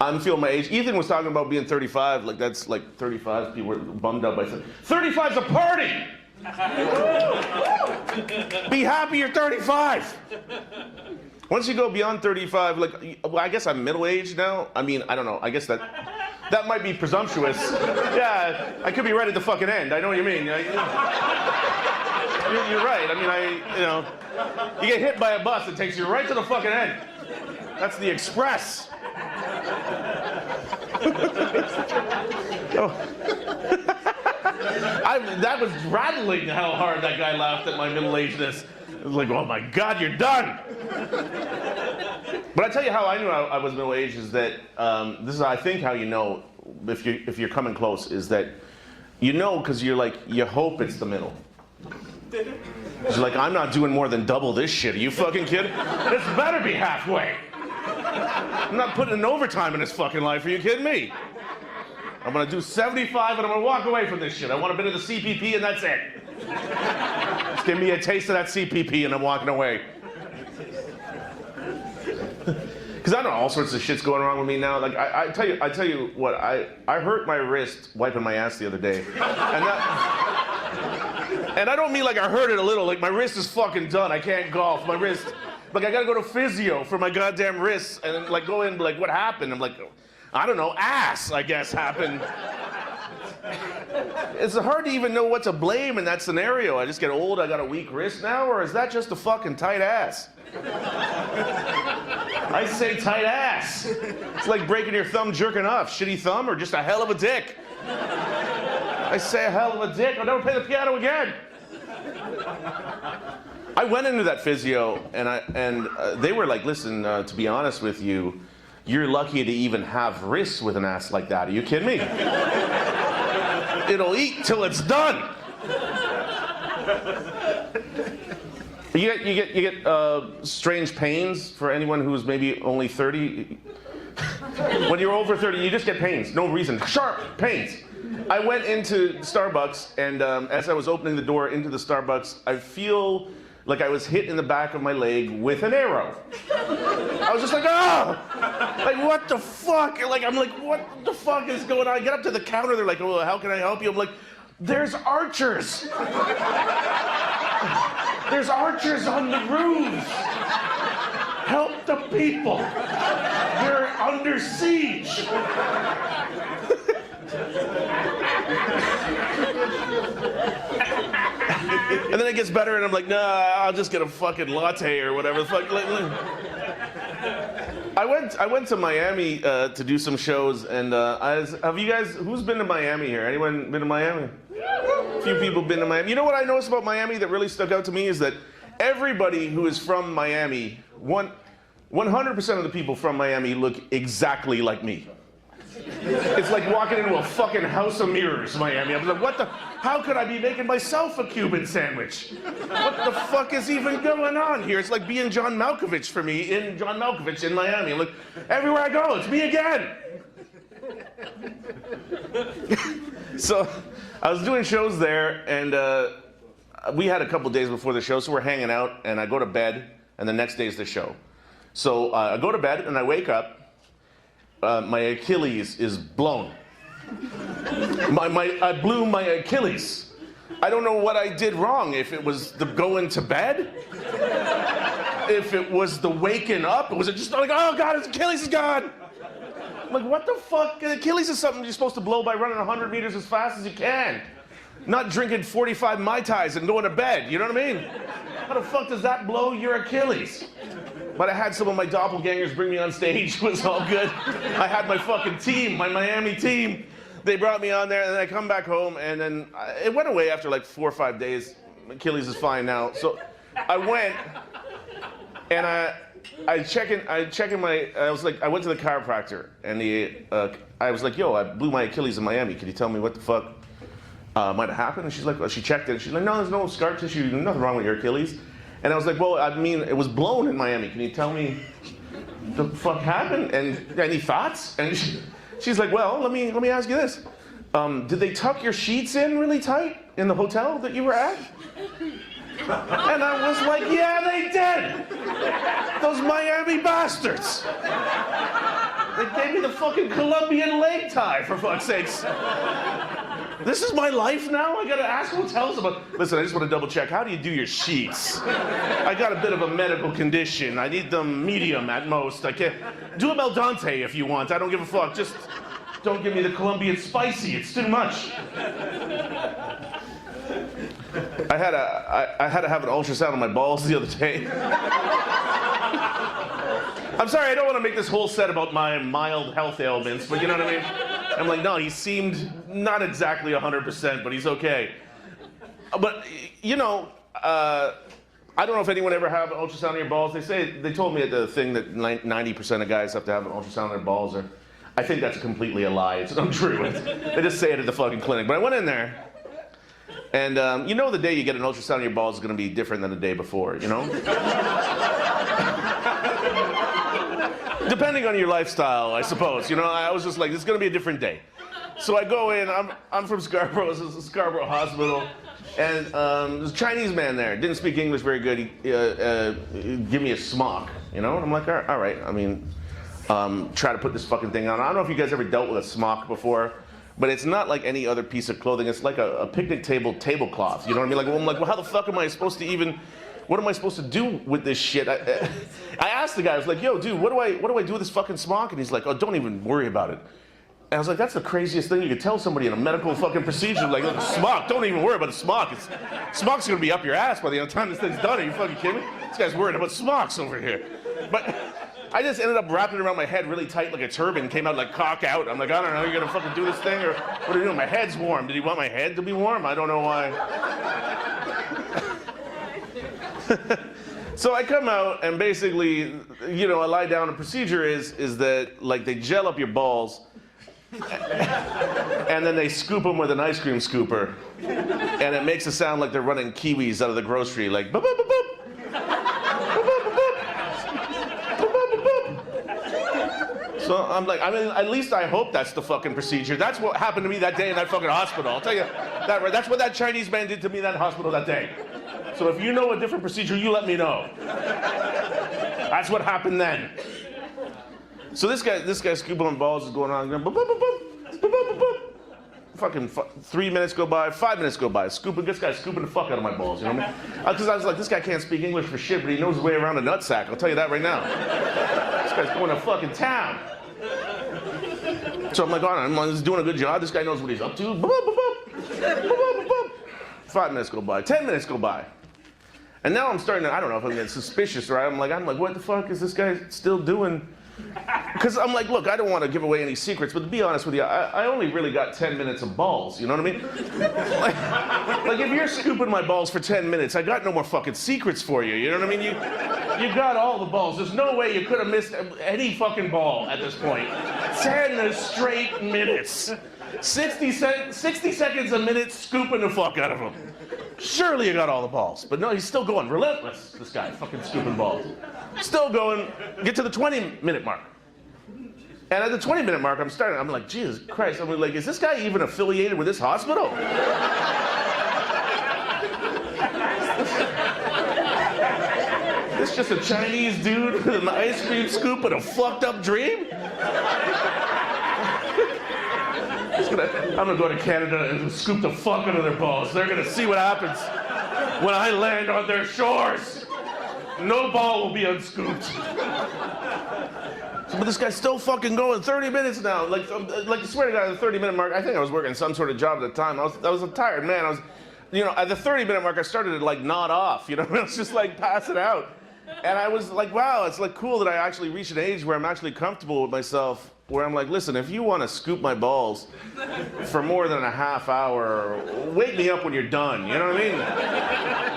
I'm feeling my age. Ethan was talking about being 35. Like, that's like 35. People were bummed out by 35's a party! Be happy you're 35. Once you go beyond 35, like, well, I guess I'm middle-aged now. I mean, I don't know. I guess that might be presumptuous. Yeah, I could be right at the fucking end. I know what you mean. You're right. I mean, you get hit by a bus, it takes you right to the fucking end. That's the express. Oh. That was rattling how hard that guy laughed at my middle-agedness. It was like, oh my God, you're done. But I tell you how I knew I was middle-aged is that this is, I think, how you know if you're coming close is that you know because you're like you hope it's the middle. You're like, I'm not doing more than double this shit. Are you fucking kidding? This better be halfway. I'm not putting in overtime in this fucking life. Are you kidding me? I'm gonna do 75 and I'm gonna walk away from this shit. I want a bit of the CPP and that's it. Just give me a taste of that CPP and I'm walking away. Because I don't know, all sorts of shit's going wrong with me now. Like I tell you what, I hurt my wrist wiping my ass the other day. And I don't mean like I hurt it a little, like my wrist is fucking done. I can't golf. My wrist, like I gotta go to physio for my goddamn wrists and then like go in like what happened? I'm like, I don't know, ass, I guess, happened. It's hard to even know what to blame in that scenario. I just get old, I got a weak wrist now, or is that just a fucking tight ass? I say tight ass. It's like breaking your thumb jerking off. Shitty thumb or just a hell of a dick? I say a hell of a dick, I'll never play the piano again. I went into that physio and they were like, listen, to be honest with you, you're lucky to even have wrists with an ass like that. Are you kidding me? It'll eat till it's done. You get strange pains for anyone who's maybe only 30. When you're over 30, you just get pains, no reason, sharp pains. I went into Starbucks, and as I was opening the door into the Starbucks, I feel like I was hit in the back of my leg with an arrow. I was just like, oh! Like, what the fuck? Like, I'm like, what the fuck is going on? I get up to the counter, they're like, oh, how can I help you? I'm like, there's archers! There's archers on the roofs! Help the people! You're under siege! And then it gets better, and I'm like, nah, I'll just get a fucking latte or whatever the fuck. I went to Miami to do some shows, and have you guys, who's been to Miami here? Anyone been to Miami? A few people been to Miami. You know what I noticed about Miami that really stuck out to me is that everybody who is from Miami, 100% of the people from Miami look exactly like me. It's like walking into a fucking house of mirrors, Miami. I'm like, how could I be making myself a Cuban sandwich? What the fuck is even going on here? It's like being John Malkovich for me, John Malkovich in Miami. Look, everywhere I go, it's me again. So, I was doing shows there, and we had a couple days before the show, so we're hanging out, and I go to bed, and the next day's the show. So, I go to bed, and I wake up, my Achilles is blown. I blew my Achilles. I don't know what I did wrong. If it was the going to bed, if it was the waking up, was it just like, oh God, his Achilles is gone? I'm like, what the fuck? Achilles is something you're supposed to blow by running 100 meters as fast as you can. Not drinking 45 Mai Tais and going to bed, you know what I mean? How the fuck does that blow your Achilles? But I had some of my doppelgangers bring me on stage. It was all good. I had my fucking team, my Miami team. They brought me on there, and then I come back home, and then it went away after like 4 or 5 days. Achilles is fine now. So I went, and I went to the chiropractor, and I was like, yo, I blew my Achilles in Miami. Can you tell me what the fuck might have happened? And she's like, well, she checked it, and she's like, no, there's no scar tissue, nothing wrong with your Achilles. And I was like, well, I mean, it was blown in Miami. Can you tell me what the fuck happened? And any thoughts? And she's like, well, let me ask you this. Did they tuck your sheets in really tight in the hotel that you were at? And I was like, yeah, they did. Those Miami bastards. They gave me the fucking Colombian leg tie, for fuck's sakes. This is my life now? I gotta ask hotels about... Listen, I just want to double check. How do you do your sheets? I got a bit of a medical condition. I need them medium at most. I can't... Do them al dente if you want. I don't give a fuck. Just don't give me the Colombian spicy. It's too much. I had to have an ultrasound on my balls the other day. I'm sorry, I don't want to make this whole set about my mild health ailments, but you know what I mean? I'm like, no, he seemed not exactly 100%, but he's okay. But, you know, I don't know if anyone ever had an ultrasound on your balls. They told me at the thing that 90% of guys have to have an ultrasound on their balls. Or I think that's completely a lie. It's untrue. They just say it at the fucking clinic. But I went in there, and you know the day you get an ultrasound on your balls is going to be different than the day before, you know? Depending on your lifestyle, I suppose. You know, I was just like, this is going to be a different day. So I go in, I'm from Scarborough, this is Scarborough Hospital, and there's a Chinese man there. Didn't speak English very good. He give me a smock, you know? And I'm like, all right, I mean, try to put this fucking thing on. I don't know if you guys ever dealt with a smock before, but it's not like any other piece of clothing. It's like a picnic tablecloth, you know what I mean? Like, well, I'm like, well, how the fuck am I supposed to even... What am I supposed to do with this shit? I asked the guy, I was like, yo, dude, what do I do with this fucking smock? And he's like, oh, don't even worry about it. And I was like, that's the craziest thing you could tell somebody in a medical fucking procedure. Like, look, smock, don't even worry about the smock. Smock's gonna be up your ass by the time this thing's done. Are you fucking kidding me? This guy's worried about smocks over here. But I just ended up wrapping it around my head really tight like a turban, came out like cock out. I'm like, I don't know, you're gonna fucking do this thing? Or what are you doing? My head's warm. Did he want my head to be warm? I don't know why. So I come out, and basically, you know, I lie down. The procedure is that, like, they gel up your balls, and then they scoop them with an ice cream scooper, and it makes it sound like they're running kiwis out of the grocery, like, boop, boop, boop, boop. So I'm like, I mean, at least I hope that's the fucking procedure. That's what happened to me that day in that fucking hospital. I'll tell you that, right? That's what that Chinese man did to me in that hospital that day. So if you know a different procedure, you let me know. That's what happened then. So this guy scooping on balls is going on. Boop, boop, boop, boop, boop, boop, boop. Fucking 3 minutes go by, 5 minutes go by. This guy's scooping the fuck out of my balls, you know what I mean? Because I was like, this guy can't speak English for shit, but he knows his way around a nutsack. I'll tell you that right now. This guy's going to fucking town. So I'm like, I'm just doing a good job. This guy knows what he's up to. Boop, boop, boop, boop. Boop, boop, boop, boop. 5 minutes go by, 10 minutes go by. And now I'm starting to, I don't know if I'm getting suspicious, right? I'm like, what the fuck is this guy still doing? Because I'm like, look, I don't want to give away any secrets, but to be honest with you, I only really got 10 minutes of balls, you know what I mean? Like if you're scooping my balls for 10 minutes, I got no more fucking secrets for you, you know what I mean? You got all the balls. There's no way you could have missed any fucking ball at this point. 10 straight minutes. 60 seconds a minute scooping the fuck out of him. Surely you got all the balls. But no, he's still going. Relentless, this guy, fucking scooping balls. Still going. Get to the 20-minute mark. And at the 20-minute mark, I'm like, Jesus Christ. I'm like, is this guy even affiliated with this hospital? This just a Chinese dude with an ice cream scoop and a fucked up dream? I'm gonna go to Canada and scoop the fuck out of their balls. They're gonna see what happens when I land on their shores. No ball will be unscooped. But this guy's still fucking going. 30 minutes now. Like I swear to God, at the 30-minute mark, I think I was working some sort of job at the time. I was a tired man. You know, at the 30-minute mark, I started to like nod off. You know, I was just like passing out. And I was like, wow, it's like cool that I actually reached an age where I'm actually comfortable with myself. Where I'm like, listen, if you want to scoop my balls for more than a half hour, wake me up when you're done, you know what I mean?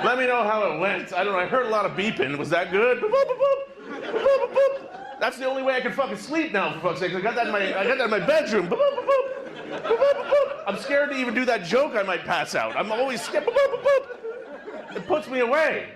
Let me know how it went. I don't know, I heard a lot of beeping. Was that good? Boop, boop, boop, boop, boop, boop, boop. That's the only way I can fucking sleep now, for fuck's sake. I got that in my bedroom. Boop, boop, boop, boop. Boop, boop, boop, boop. I'm scared to even do that joke, I might pass out. I'm always scared. Boop, boop, boop, boop. It puts me away.